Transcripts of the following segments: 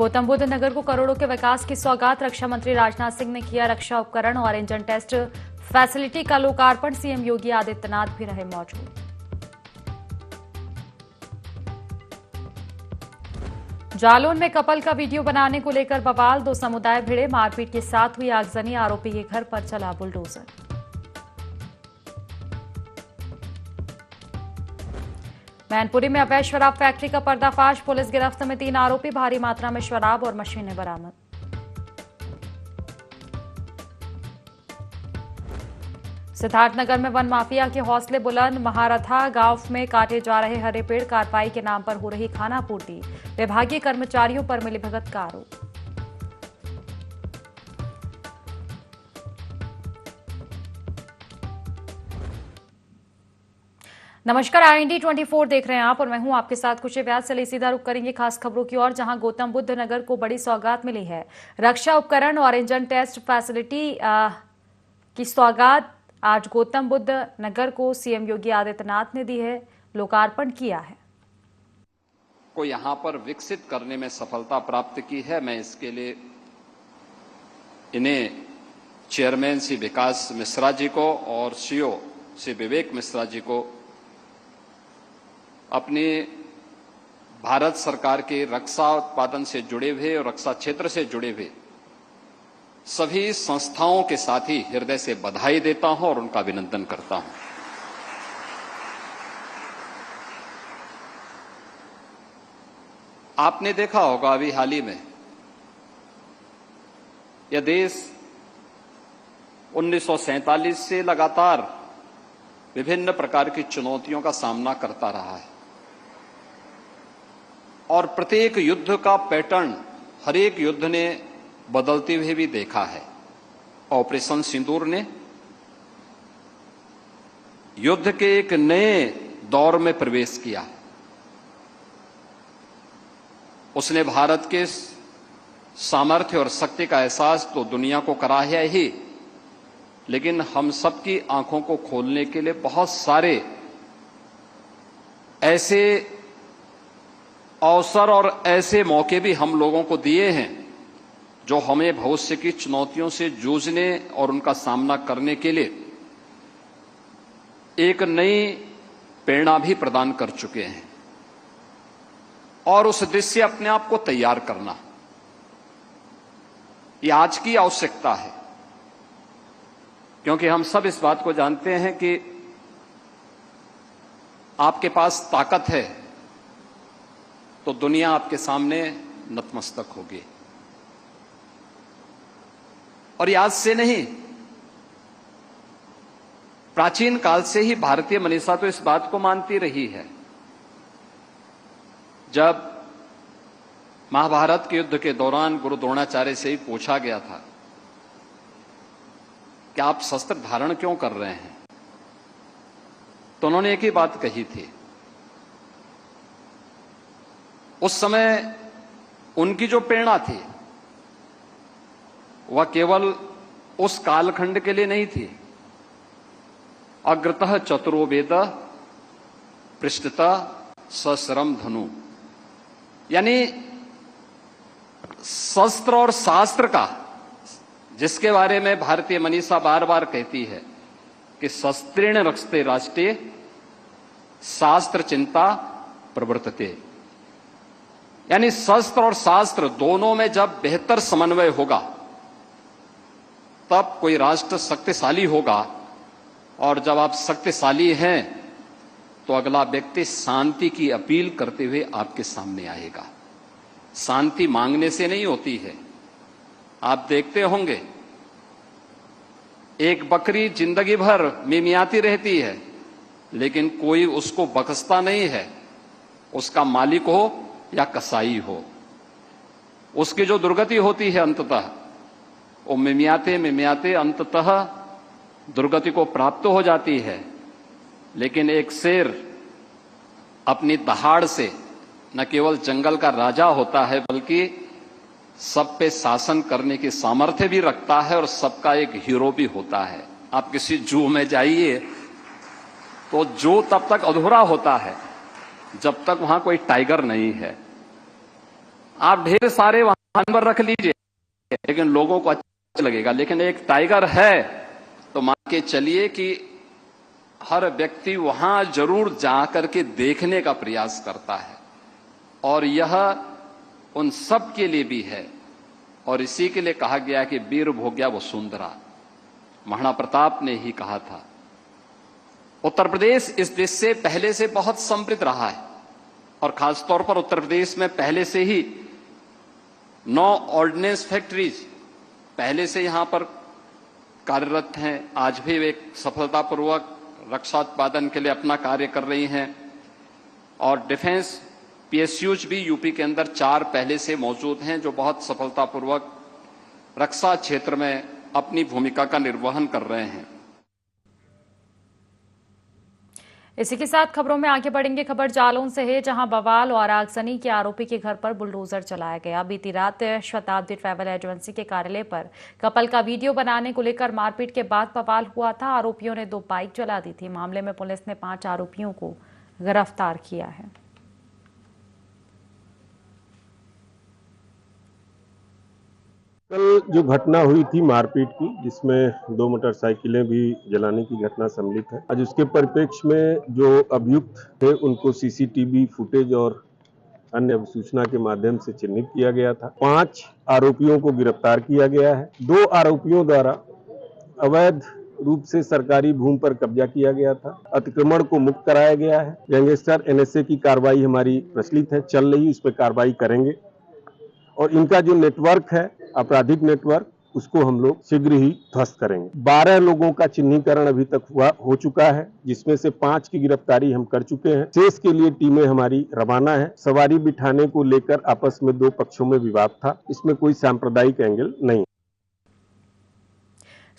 गौतम बुद्ध नगर को करोड़ों के विकास की सौगात। रक्षा मंत्री राजनाथ सिंह ने किया रक्षा उपकरण और इंजन टेस्ट फैसिलिटी का लोकार्पण। सीएम योगी आदित्यनाथ भी रहे मौजूद। जालौन में कपल का वीडियो बनाने को लेकर बवाल। दो समुदाय भिड़े, मारपीट के साथ हुई आगजनी। आरोपी के घर पर चला बुलडोजर। मैनपुरी में अवैध शराब फैक्ट्री का पर्दाफाश। पुलिस गिरफ्त में 3 आरोपी। भारी मात्रा में शराब और मशीनें बरामद। सिद्धार्थनगर में वन माफिया के हौसले बुलंद। महारथा गांव में काटे जा रहे हरे पेड़। कार्रवाई के नाम पर हो रही खानापूर्ति। विभागीय कर्मचारियों पर मिलीभगत का आरोप। नमस्कार, IND 24 देख रहे हैं आप और मैं हूं आपके साथ खुशी व्यास। चलिए सीधा रुख करेंगे खास खबरों की ओर, जहां गौतम बुद्ध नगर को बड़ी सौगात मिली है। रक्षा उपकरण और इंजन टेस्ट फैसिलिटी की सौगात आज गौतम बुद्ध नगर को सीएम योगी आदित्यनाथ ने दी है, लोकार्पण किया है। को यहां पर विकसित करने में सफलता प्राप्त की है। मैं इसके लिए इन्हें चेयरमैन श्री विकास मिश्रा जी को और CEO श्री विवेक मिश्रा जी को अपने भारत सरकार के रक्षा उत्पादन से जुड़े हुए और रक्षा क्षेत्र से जुड़े हुए सभी संस्थाओं के साथ ही हृदय से बधाई देता हूं और उनका अभिनंदन करता हूं। आपने देखा होगा अभी हाल ही में यह देश 1947 से लगातार विभिन्न प्रकार की चुनौतियों का सामना करता रहा है और प्रत्येक युद्ध का पैटर्न हर एक युद्ध ने बदलते हुए भी देखा है। ऑपरेशन सिंदूर ने युद्ध के एक नए दौर में प्रवेश किया। उसने भारत के सामर्थ्य और शक्ति का एहसास तो दुनिया को कराया ही, लेकिन हम सबकी आंखों को खोलने के लिए बहुत सारे ऐसे अवसर और ऐसे मौके भी हम लोगों को दिए हैं जो हमें भविष्य की चुनौतियों से जूझने और उनका सामना करने के लिए एक नई प्रेरणा भी प्रदान कर चुके हैं। और उस दृश्य से अपने आप को तैयार करना यह आज की आवश्यकता है, क्योंकि हम सब इस बात को जानते हैं कि आपके पास ताकत है तो दुनिया आपके सामने नतमस्तक होगी। और ये आज से नहीं, प्राचीन काल से ही भारतीय मनीषा तो इस बात को मानती रही है। जब महाभारत के युद्ध के दौरान गुरु द्रोणाचार्य से ही पूछा गया था कि आप शस्त्र धारण क्यों कर रहे हैं, तो उन्होंने एक ही बात कही थी। उस समय उनकी जो प्रेरणा थी वह केवल उस कालखंड के लिए नहीं थी। अग्रतः चतुरो वेद पृष्ठतः सश्रम धनु, यानी शस्त्र और शास्त्र का, जिसके बारे में भारतीय मनीषा बार बार कहती है कि शस्त्रेण रक्षते राष्ट्रे शास्त्र चिंता प्रवर्तते, यानी शस्त्र और शास्त्र दोनों में जब बेहतर समन्वय होगा तब कोई राष्ट्र शक्तिशाली होगा। और जब आप शक्तिशाली हैं तो अगला व्यक्ति शांति की अपील करते हुए आपके सामने आएगा। शांति मांगने से नहीं होती है। आप देखते होंगे एक बकरी जिंदगी भर मिमियाती रहती है लेकिन कोई उसको बख्शता नहीं है, उसका मालिक हो या कसाई हो। उसकी जो दुर्गति होती है अंततः वो मिमियाते मिमियाते अंततः दुर्गति को प्राप्त हो जाती है। लेकिन एक शेर अपनी दहाड़ से न केवल जंगल का राजा होता है बल्कि सब पे शासन करने की सामर्थ्य भी रखता है और सबका एक हीरो भी होता है। आप किसी जू में जाइए तो जू तब तक अधूरा होता है जब तक वहां कोई टाइगर नहीं है। आप ढेर सारे वहां जानवर रख लीजिए, लेकिन लोगों को अच्छा लगेगा। लेकिन एक टाइगर है तो मान के चलिए कि हर व्यक्ति वहां जरूर जाकर के देखने का प्रयास करता है, और यह उन सब के लिए भी है। और इसी के लिए कहा गया कि वीर भोग्या वसुंधरा, महाराणा प्रताप ने ही कहा था। उत्तर प्रदेश इस देश से पहले से बहुत समृद्ध रहा है, और खासतौर पर उत्तर प्रदेश में पहले से ही 9 ऑर्डिनेंस फैक्ट्रीज पहले से यहां पर कार्यरत हैं। आज भी वे सफलतापूर्वक रक्षा उत्पादन के लिए अपना कार्य कर रही हैं। और डिफेंस पीएसयूज भी यूपी के अंदर 4 पहले से मौजूद हैं, जो बहुत सफलतापूर्वक रक्षा क्षेत्र में अपनी भूमिका का निर्वहन कर रहे हैं। इसी के साथ खबरों में आगे बढ़ेंगे। खबर जालौन से है, जहां बवाल और आगजनी के आरोपी के घर पर बुलडोजर चलाया गया। बीती रात शताब्दी ट्रैवल एजेंसी के कार्यालय पर कपल का वीडियो बनाने को लेकर मारपीट के बाद बवाल हुआ था। आरोपियों ने 2 बाइक जला दी थी। मामले में पुलिस ने 5 आरोपियों को गिरफ्तार किया है। कल जो घटना हुई थी मारपीट की, जिसमें 2 मोटरसाइकिलें भी जलाने की घटना सम्मिलित है, आज उसके परिप्रेक्ष्य में जो अभियुक्त थे उनको सीसीटीवी फुटेज और अन्य सूचना के माध्यम से चिन्हित किया गया था। 5 आरोपियों को गिरफ्तार किया गया है। 2 आरोपियों द्वारा अवैध रूप से सरकारी भूमि पर कब्जा किया गया था। अतिक्रमण को मुक्त कराया गया है। गैंगस्टर एनएसए की कार्रवाई हमारी प्रचलित है, चल रही, इस पर कार्रवाई करेंगे। और इनका जो नेटवर्क है, आपराधिक नेटवर्क, उसको हम लोग शीघ्र ही ध्वस्त करेंगे। 12 लोगों का चिन्हीकरण अभी तक हो चुका है, जिसमें से 5 की गिरफ्तारी हम कर चुके हैं। शेष के लिए टीमें हमारी रवाना है। सवारी बिठाने को लेकर आपस में 2 पक्षों में विवाद था, इसमें कोई सांप्रदायिक एंगल नहीं।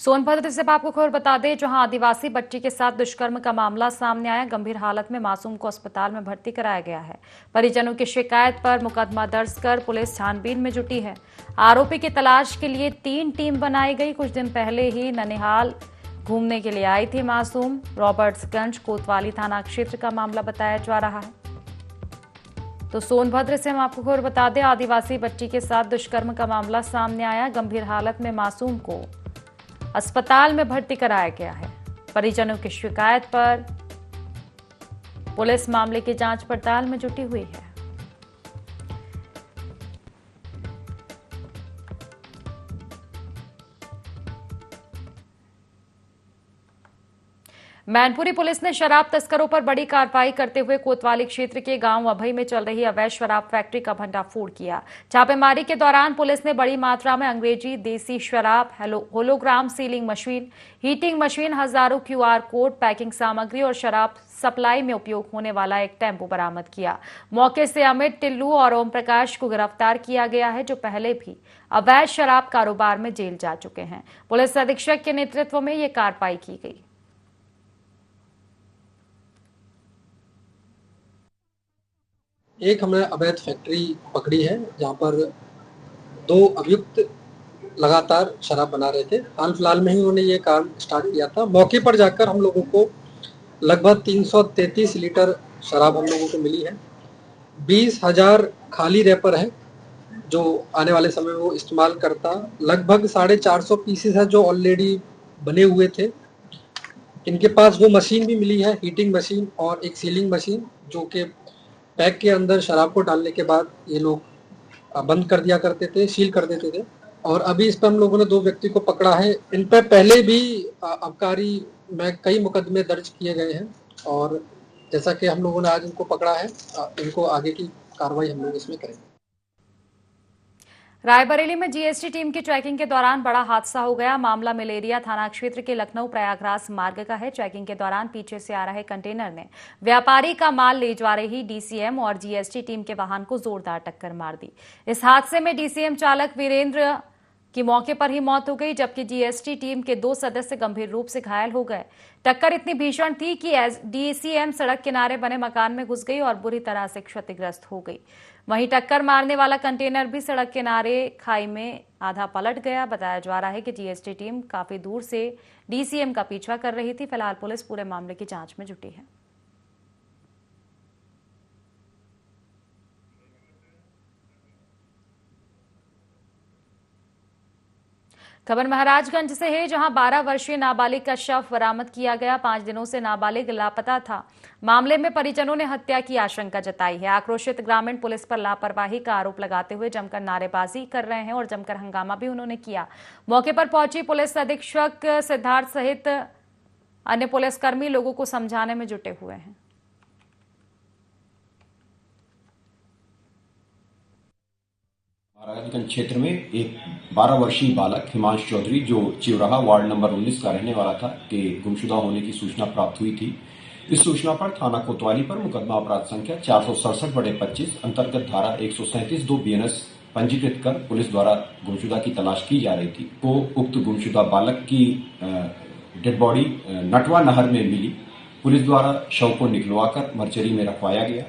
सोनभद्र से आपको खबर बता दें, जहां आदिवासी बच्ची के साथ दुष्कर्म का मामला सामने आया। गंभीर हालत में मासूम को अस्पताल में भर्ती कराया गया है। परिजनों की शिकायत पर मुकदमा दर्ज कर पुलिस छानबीन में जुटी है। आरोपी की तलाश के लिए 3 टीम बनाई गई। कुछ दिन पहले ही ननिहाल घूमने के लिए आई थी मासूम। रॉबर्ट्सगंज कोतवाली थाना क्षेत्र का मामला बताया जा रहा है। तो सोनभद्र से हम आपको खबर बता दें, आदिवासी बच्ची के साथ दुष्कर्म का मामला सामने आया। गंभीर हालत में मासूम को अस्पताल में भर्ती कराया गया है। परिजनों की शिकायत पर पुलिस मामले की जांच पड़ताल में जुटी हुई है। मैनपुरी पुलिस ने शराब तस्करों पर बड़ी कार्रवाई करते हुए कोतवाली क्षेत्र के गांव अभई में चल रही अवैध शराब फैक्ट्री का भंडाफोड़ किया। छापेमारी के दौरान पुलिस ने बड़ी मात्रा में अंग्रेजी देसी शराब, hologram sealing machine, heating machine, हजारों क्यूआर कोड, पैकिंग सामग्री और शराब सप्लाई में उपयोग होने वाला एक टेम्पो बरामद किया। मौके से अमित, टिल्लू और ओम प्रकाश को गिरफ्तार किया गया है, जो पहले भी अवैध शराब कारोबार में जेल जा चुके हैं। पुलिस अधीक्षक के नेतृत्व में यह कार्रवाई की गई। एक हमने अवैध फैक्ट्री पकड़ी है, जहां पर 2 अभियुक्त लगातार शराब बना रहे थे। हाल फिलहाल में ही उन्होंने ये काम स्टार्ट किया था। मौके पर जाकर हम लोगों को लगभग 333 लीटर शराब हम लोगों को मिली है। 20,000 खाली रैपर है जो आने वाले समय में वो इस्तेमाल करता। लगभग 450 पीसेस है जो ऑलरेडी बने हुए थे। इनके पास वो मशीन भी मिली है, हीटिंग मशीन और एक सीलिंग मशीन, जो कि पैक के अंदर शराब को डालने के बाद ये लोग बंद कर दिया करते थे, सील कर देते थे। और अभी इस पर हम लोगों ने 2 व्यक्ति को पकड़ा है। इन पर पहले भी आबकारी में कई मुकदमे दर्ज किए गए हैं, और जैसा कि हम लोगों ने आज इनको पकड़ा है, इनको आगे की कार्रवाई हम लोग इसमें करेंगे। रायबरेली में जीएसटी टीम की चेकिंग के दौरान बड़ा हादसा हो गया। मामला मलेरिया थाना क्षेत्र के लखनऊ प्रयागराज मार्ग का है। चेकिंग के दौरान पीछे से आ रहे कंटेनर ने व्यापारी का माल ले जा रही डीसीएम और जीएसटी टीम के वाहन को जोरदार टक्कर मार दी। इस हादसे में डीसीएम चालक वीरेंद्र की मौके पर ही मौत हो गई, जबकि जीएसटी टीम के 2 सदस्य गंभीर रूप से घायल हो गए। टक्कर इतनी भीषण थी कि डीसीएम सड़क किनारे बने मकान में घुस गई और बुरी तरह से क्षतिग्रस्त हो गई। वहीं टक्कर मारने वाला कंटेनर भी सड़क किनारे खाई में आधा पलट गया। बताया जा रहा है कि जीएसटी टीम काफी दूर से डीसीएम का पीछा कर रही थी। फिलहाल पुलिस पूरे मामले की जांच में जुटी है। खबर महाराजगंज से है, जहां 12 वर्षीय नाबालिग का शव बरामद किया गया। 5 दिनों से नाबालिग लापता था। मामले में परिजनों ने हत्या की आशंका जताई है। आक्रोशित ग्रामीण पुलिस पर लापरवाही का आरोप लगाते हुए जमकर नारेबाजी कर रहे हैं और जमकर हंगामा भी उन्होंने किया। मौके पर पहुंची पुलिस अधीक्षक सिद्धार्थ सहित अन्य पुलिसकर्मी लोगों को समझाने में जुटे हुए हैं। महाराजगंज क्षेत्र में एक 12 वर्षीय बालक हिमांशु चौधरी, जो चिवराहा वार्ड नंबर 19 का रहने वाला था, के गुमशुदा होने की सूचना प्राप्त हुई थी। इस सूचना पर थाना कोतवाली पर मुकदमा अपराध संख्या 467/25 अंतर्गत धारा 137(2) BNS पंजीकृत कर पुलिस द्वारा गुमशुदा की तलाश की जा रही थी। को उक्त गुमशुदा बालक की डेड बॉडी नटवा नहर में मिली। पुलिस द्वारा शव को निकलवाकर मर्चरी में रखवाया गया।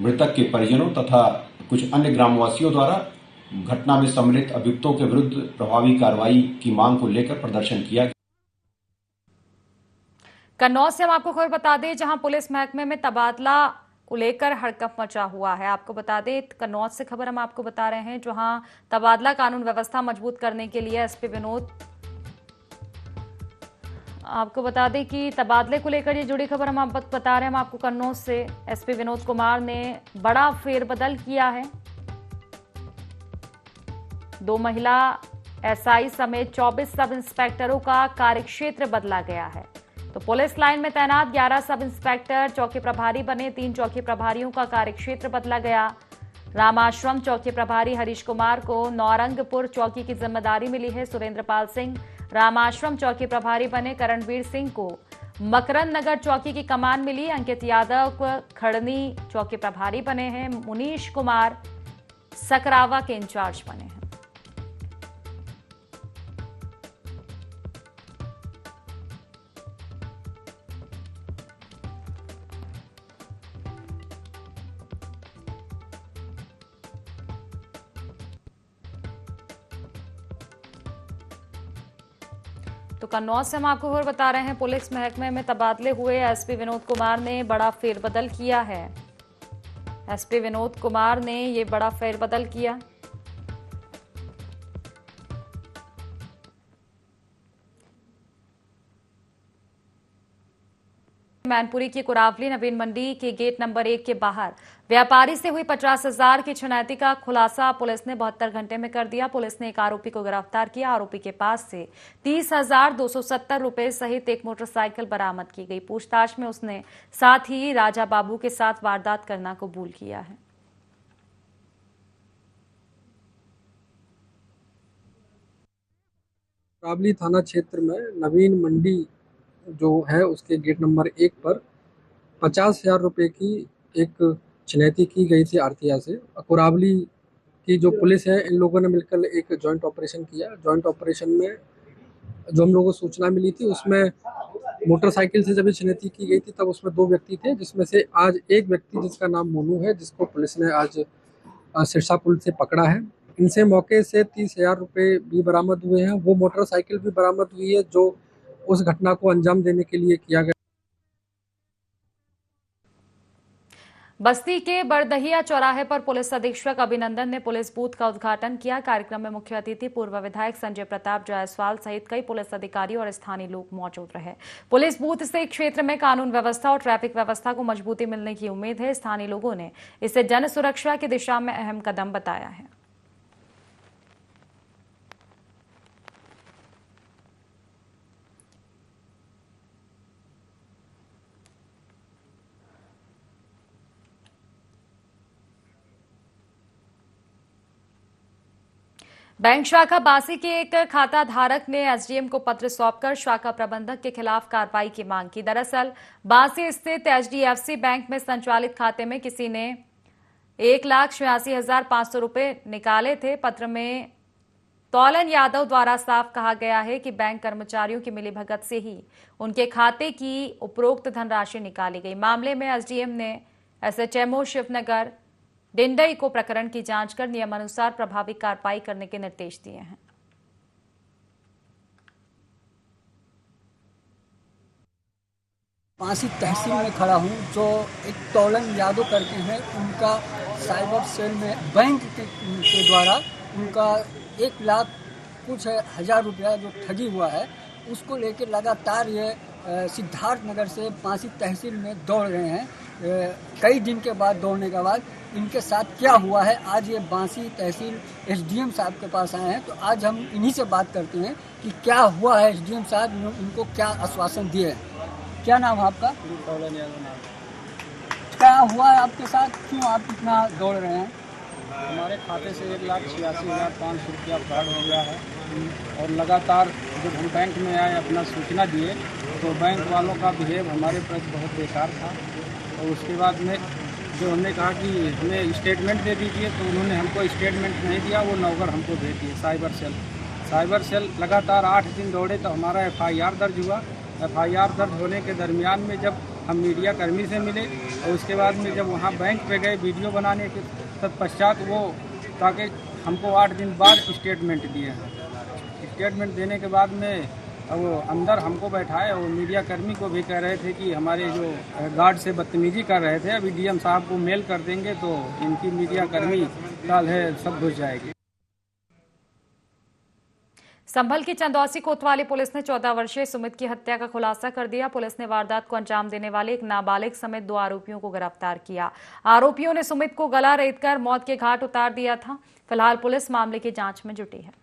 मृतक के परिजनों तथा कुछ अन्य ग्रामवासियों द्वारा घटना में सम्मिलित अभियुक्तों के विरुद्ध प्रभावी कार्रवाई की मांग को लेकर प्रदर्शन किया गया। कन्नौज से हम आपको खबर बता दें, जहां पुलिस महकमे में तबादला को लेकर हड़कंप मचा हुआ है। आपको बता दें, कन्नौज से खबर हम आपको बता रहे हैं, जहां तबादला कानून व्यवस्था मजबूत करने के लिए एसपी विनोद, आपको बता दें कि तबादले को लेकर ये जुड़ी खबर हम बता रहे हैं हम आपको कन्नौज से। एसपी विनोद कुमार ने बड़ा फेरबदल किया है। 2 महिला एसआई समेत 24 सब इंस्पेक्टरों का कार्यक्षेत्र बदला गया है। तो पुलिस लाइन में तैनात 11 सब इंस्पेक्टर चौकी प्रभारी बने। 3 चौकी प्रभारियों का कार्यक्षेत्र बदला गया। रामाश्रम चौकी प्रभारी हरीश कुमार को नौरंगपुर चौकी की जिम्मेदारी मिली है। सुरेंद्र पाल सिंह रामाश्रम चौकी प्रभारी बने। करणवीर सिंह को मकरंद नगर चौकी की कमान मिली। अंकित यादव खड़नी चौकी प्रभारी बने हैं। मुनीश कुमार सकरावा के इंचार्ज बने हैं। तो कन्नौज से हम आपको खबर बता रहे हैं, पुलिस महकमे में तबादले हुए। एसपी विनोद कुमार ने बड़ा फेरबदल किया है। एसपी विनोद कुमार ने ये बड़ा फेरबदल किया। मैनपुरी की कुरावली नवीन मंडी के गेट नंबर 1 के बाहर व्यापारी से हुई 50,000 की छिनैती का खुलासा पुलिस ने 72 घंटे में कर दिया। पुलिस ने एक आरोपी को गिरफ्तार किया। आरोपी के पास से 30,270 रुपए सहित एक मोटरसाइकिल बरामद की गई। पूछताछ में उसने साथ ही राजा बाबू के साथ वारदात करना कबूल किया है। कुरावली थाना क्षेत्र में नवीन मंडी जो है उसके गेट नंबर 1 पर 50,000 रुपए की एक छिनैती की गई थी आरतिया से। कुरावली की जो पुलिस है, इन लोगों ने मिलकर एक जॉइंट ऑपरेशन किया। जॉइंट ऑपरेशन में जो हम लोगों को सूचना मिली थी, उसमें मोटरसाइकिल से जब छिनैती की गई थी तब उसमें 2 व्यक्ति थे, जिसमें से आज एक व्यक्ति जिसका नाम मोनू है, जिसको पुलिस ने आज सिरसा पुल से पकड़ा है। इनसे मौके से 30,000 रुपये भी बरामद हुए हैं। वो मोटरसाइकिल भी बरामद हुई है जो उस घटना को अंजाम देने के लिए किया गया। बस्ती के बरदहिया चौराहे पर पुलिस अधीक्षक अभिनंदन ने पुलिस बूथ का उद्घाटन किया। कार्यक्रम में मुख्य अतिथि पूर्व विधायक संजय प्रताप जायसवाल सहित कई पुलिस अधिकारी और स्थानीय लोग मौजूद रहे। पुलिस बूथ से क्षेत्र में कानून व्यवस्था और ट्रैफिक व्यवस्था को मजबूती मिलने की उम्मीद है। स्थानीय लोगों ने इसे जन सुरक्षा की दिशा में अहम कदम बताया है। बैंक शाखा बासी के एक खाता धारक ने एसडीएम को पत्र सौंपकर शाखा प्रबंधक के खिलाफ कार्रवाई की मांग की। दरअसल बासी स्थित एचडीएफसी बैंक में संचालित खाते में किसी ने 1,86,500 रुपए निकाले थे। पत्र में तौलन यादव द्वारा साफ कहा गया है कि बैंक कर्मचारियों की मिलीभगत से ही उनके खाते की उपरोक्त धनराशि निकाली गई। मामले में एसडीएम ने एसएचएमओ शिवनगर डिंडई को प्रकरण की जांच कर नियमानुसार प्रभावी कार्रवाई करने के निर्देश दिए हैं। बासी तहसील में खड़ा हूं, जो एक तौलन यादव करके हैं, उनका साइबर सेल में बैंक के द्वारा उनका 1,00,000 कुछ 1000 रुपया जो ठगी हुआ है उसको लेकर लगातार ये सिद्धार्थ नगर से बांसी तहसील में दौड़ रहे हैं। कई दिन के बाद दौड़ने के बाद इनके साथ क्या हुआ है, आज ये बांसी तहसील एसडीएम साहब के पास आए हैं। तो आज हम इन्हीं से बात करते हैं कि क्या हुआ है, एसडीएम साहब इनको क्या आश्वासन दिए हैं। क्या नाम है आपका? क्या हुआ है आपके साथ, क्यों आप इतना दौड़ रहे हैं? हमारे खाते से 1,86,500 रुपया फ्रॉड हो गया है और लगातार जब हम बैंक में आए अपना सूचना दिए तो बैंक वालों का बिहेव हमारे प्रति बहुत बेकार था। और उसके बाद में जो हमने कहा कि हमें स्टेटमेंट दे दीजिए तो उन्होंने हमको स्टेटमेंट नहीं दिया, वो नौकर हमको भेज दिए साइबर सेल लगातार 8 दिन दौड़े तो हमारा FIR दर्ज हुआ। FIR दर्ज होने के दरमियान में जब हम मीडिया कर्मी से मिले और उसके बाद में जब वहाँ बैंक पे गए वीडियो बनाने के तत्पश्चात वो ताकि हमको 8 दिन बाद स्टेटमेंट दिए हैं। स्टेटमेंट देने के बाद में वो अंदर हमको बैठाए और मीडिया कर्मी को भी कह रहे थे कि हमारे जो गार्ड से बदतमीजी कर रहे थे, अभी DM साहब को मेल कर देंगे तो इनकी मीडिया कर्मी कल है सब घुस जाएगी। संभल की चंदौसी कोतवाली पुलिस ने 14 वर्षीय सुमित की हत्या का खुलासा कर दिया। पुलिस ने वारदात को अंजाम देने वाले एक नाबालिग समेत 2 आरोपियों को गिरफ्तार किया। आरोपियों ने सुमित को गला रेतकर मौत के घाट उतार दिया था। फिलहाल पुलिस मामले की जांच में जुटी है।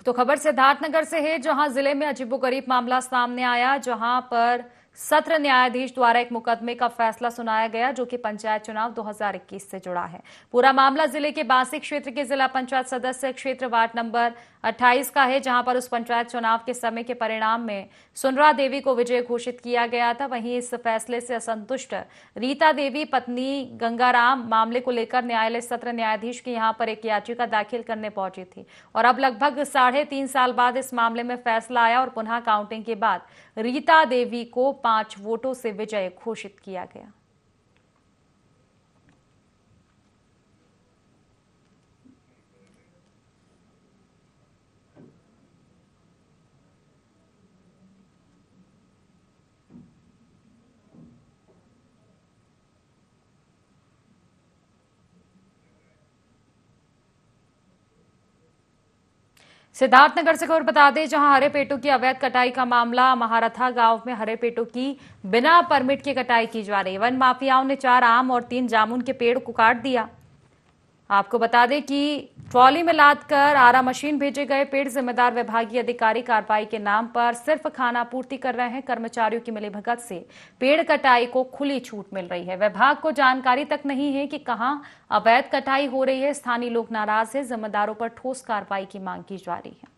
तो खबर सिद्धार्थनगर से है, जहां जिले में अजीबोगरीब मामला सामने आया, जहां पर सत्र न्यायाधीश द्वारा एक मुकदमे का फैसला सुनाया गया जो कि पंचायत चुनाव 2021 से जुड़ा है। पूरा मामला जिले के बांसी क्षेत्र के जिला पंचायत सदस्य क्षेत्र वार्ड नंबर 28 का है, जहां पर उस पंचायत चुनाव के समय के परिणाम में सुनरा देवी को विजय घोषित किया गया था। वहीं इस फैसले से असंतुष्ट रीता देवी पत्नी गंगाराम मामले को लेकर न्यायालय सत्र न्यायाधीश के यहां पर एक याचिका दाखिल करने पहुंची थी और अब लगभग 3.5 साल बाद इस मामले में फैसला आया और पुनः काउंटिंग के बाद रीता देवी को 5 वोटों से विजय घोषित किया गया। सिद्धार्थनगर से खबर बता दें, जहां हरे पेटों की अवैध कटाई का मामला। महारथा गांव में हरे पेटों की बिना परमिट की कटाई की जा रही है। वन माफियाओं ने 4 आम और 3 जामुन के पेड़ को काट दिया। आपको बता दें कि ट्रॉली में लाद कर आरा मशीन भेजे गए पेड़ जिम्मेदार विभागीय अधिकारी कार्रवाई के नाम पर सिर्फ खाना पूर्ति कर रहे हैं। कर्मचारियों की मिलीभगत से पेड़ कटाई को खुली छूट मिल रही है। विभाग को जानकारी तक नहीं है कि कहां अवैध कटाई हो रही है। स्थानीय लोग नाराज है। जिम्मेदारों पर ठोस कार्रवाई की मांग की जा रही है।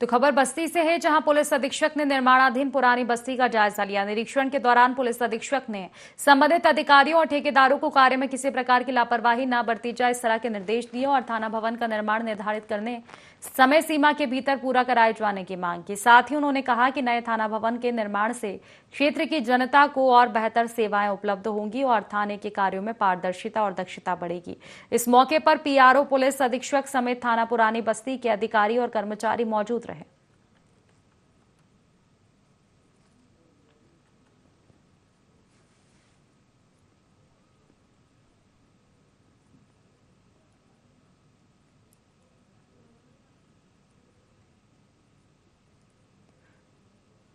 तो खबर बस्ती से है, जहां पुलिस अधीक्षक ने निर्माणाधीन पुरानी बस्ती का जायजा लिया। निरीक्षण के दौरान पुलिस अधीक्षक ने संबंधित अधिकारियों और ठेकेदारों को कार्य में किसी प्रकार की लापरवाही न बरती जाए, इस तरह के निर्देश दिए और थाना भवन का निर्माण निर्धारित करने समय सीमा के भीतर पूरा कराए जाने की मांग की। साथ ही उन्होंने कहा कि नए थाना भवन के निर्माण से क्षेत्र की जनता को और बेहतर सेवाएं उपलब्ध होंगी और थाने के कार्यों में पारदर्शिता और दक्षता बढ़ेगी। इस मौके पर PRO पुलिस अधीक्षक समेत थाना पुरानी बस्ती के अधिकारी और कर्मचारी मौजूद रहे।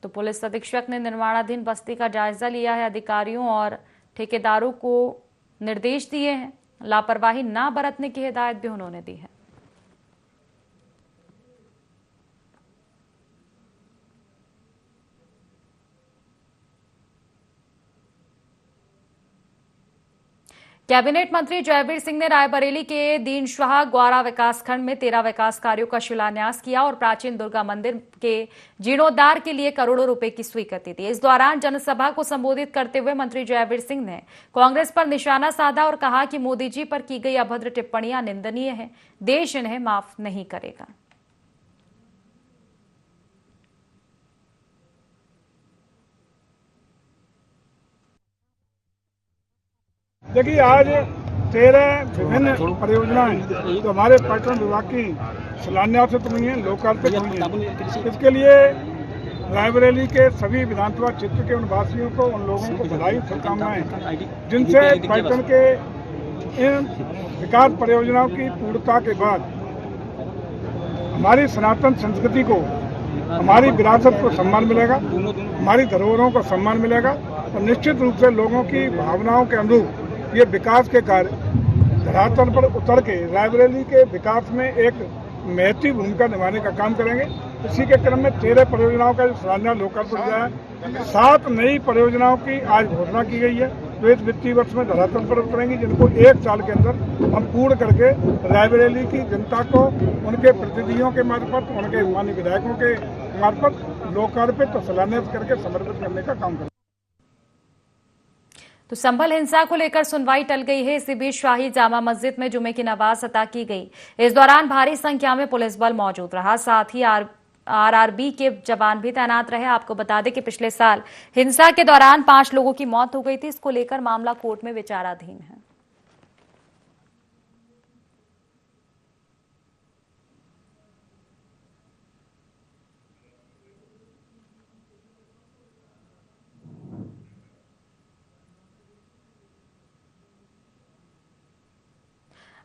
तो पुलिस अधीक्षक ने निर्माणाधीन बस्ती का जायजा लिया है। अधिकारियों और ठेकेदारों को निर्देश दिए हैं, लापरवाही ना बरतने की हिदायत भी उन्होंने दी है। कैबिनेट मंत्री जयवीर सिंह ने रायबरेली के दीनशाह ग्वारा विकासखंड में 13 विकास कार्यों का शिलान्यास किया और प्राचीन दुर्गा मंदिर के जीर्णोद्धार के लिए करोड़ों रुपए की स्वीकृति दी। इस दौरान जनसभा को संबोधित करते हुए मंत्री जयवीर सिंह ने कांग्रेस पर निशाना साधा और कहा कि मोदी जी पर की गई अभद्र टिप्पणियां निंदनीय है, देश इन्हें माफ नहीं करेगा। देखिए, आज 13 विभिन्न परियोजनाएं जो हमारे पर्यटन विभाग की शिलान्यासित हुई हैं, लोकार्पित हुई हैं। इसके लिए रायबरेली के सभी विधानसभा क्षेत्र के उन वासियों को, उन लोगों को बधाई, शुभकामनाएं, जिनसे पर्यटन के इन विकास परियोजनाओं की पूर्णता के बाद हमारी सनातन संस्कृति को, हमारी विरासत को सम्मान मिलेगा, हमारी धरोहरों को सम्मान मिलेगा और निश्चित रूप से लोगों की भावनाओं के अनुरूप ये विकास के कार्य धरातल पर उतर के रायबरेली के विकास में एक महत्वपूर्ण भूमिका निभाने का काम करेंगे। इसी के क्रम में 13 परियोजनाओं का शिलान्यास लोकार्पण किया है। 7 नई परियोजनाओं की आज घोषणा की गई है जो इस वित्तीय वर्ष में धरातल पर उतरेंगी, जिनको 1 साल के अंदर हम पूर्ण करके रायबरेली की जनता को उनके प्रतिनिधियों के मार्फत, उनके माननीय विधायकों के मार्फत लोकार्पित और शिलान्यास करके समर्पित करने का काम करेंगे। तो संभल हिंसा को लेकर सुनवाई टल गई है। इसी बीच शाही जामा मस्जिद में जुमे की नमाज अता की गई। इस दौरान भारी संख्या में पुलिस बल मौजूद रहा, साथ ही आरआरबी के जवान भी तैनात रहे। आपको बता दें कि पिछले साल हिंसा के दौरान 5 लोगों की मौत हो गई थी। इसको लेकर मामला कोर्ट में विचाराधीन है।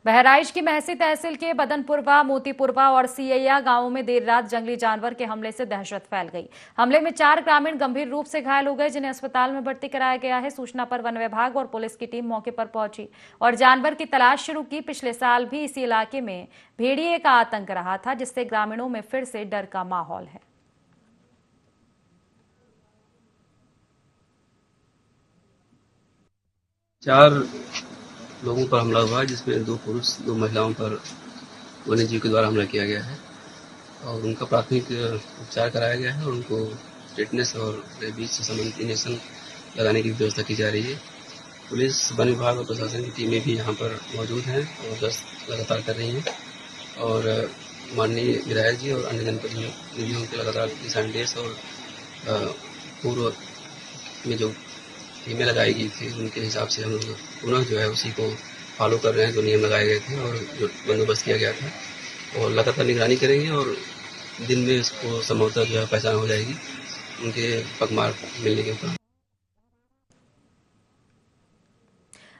बहराइच की महसी तहसील के बदनपुरवा, मोतीपुरवा और सियैया गांवों में देर रात जंगली जानवर के हमले से दहशत फैल गई। हमले में 4 ग्रामीण गंभीर रूप से घायल हो गए, जिन्हें अस्पताल में भर्ती कराया गया है। सूचना पर वन विभाग और पुलिस की टीम मौके पर पहुंची और जानवर की तलाश शुरू की। पिछले साल भी इसी इलाके में भेड़िए का आतंक रहा था, जिससे ग्रामीणों में फिर से डर का माहौल है। चार लोगों पर हमला हुआ है, जिसमें 2 पुरुष 2 महिलाओं पर वन्य जीव के द्वारा हमला किया गया है और उनका प्राथमिक उपचार कराया गया है और उनको टेटनस और रेबीज से संबंधित इंजेक्शन लगाने की व्यवस्था की जा रही है। पुलिस, वन विभाग और प्रशासन की टीमें भी यहाँ पर मौजूद हैं और गश्त लगातार कर रही हैं और माननीय विधायक जी और अन्य जनप्रतिनिधियों के लगातार दिशा निर्देश और पूर्व में जो टीमें लगाई गई थी उनके हिसाब से हम लोग पुनः जो है उसी को फॉलो कर रहे हैं, जो नियम लगाए गए थे और जो बंदोबस्त किया गया था, और लगातार निगरानी करेंगे और दिन में इसको संभवतः जो है पहचान हो जाएगी उनके पगमार्क मिलने के ऊपर।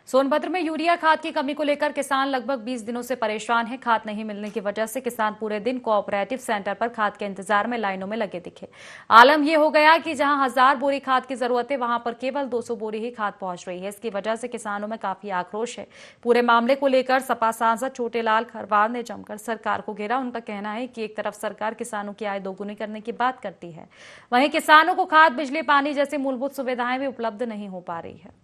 सोनभद्र में यूरिया खाद की कमी को लेकर किसान लगभग 20 दिनों से परेशान हैं। खाद नहीं मिलने की वजह से किसान पूरे दिन कोऑपरेटिव सेंटर पर खाद के इंतजार में लाइनों में लगे दिखे। आलम यह हो गया कि जहां 1000 बोरी खाद की जरूरत है, वहां पर केवल 200 बोरी ही खाद पहुंच रही है। इसकी वजह से किसानों में काफी आक्रोश है। पूरे मामले को लेकर सपा सांसद छोटेलाल खरवार ने जमकर सरकार को घेरा। उनका कहना है कि एक तरफ सरकार किसानों की आय दोगुनी करने की बात करती है, वहीं किसानों को खाद, बिजली, पानी जैसी मूलभूत सुविधाएं भी उपलब्ध नहीं हो पा रही है।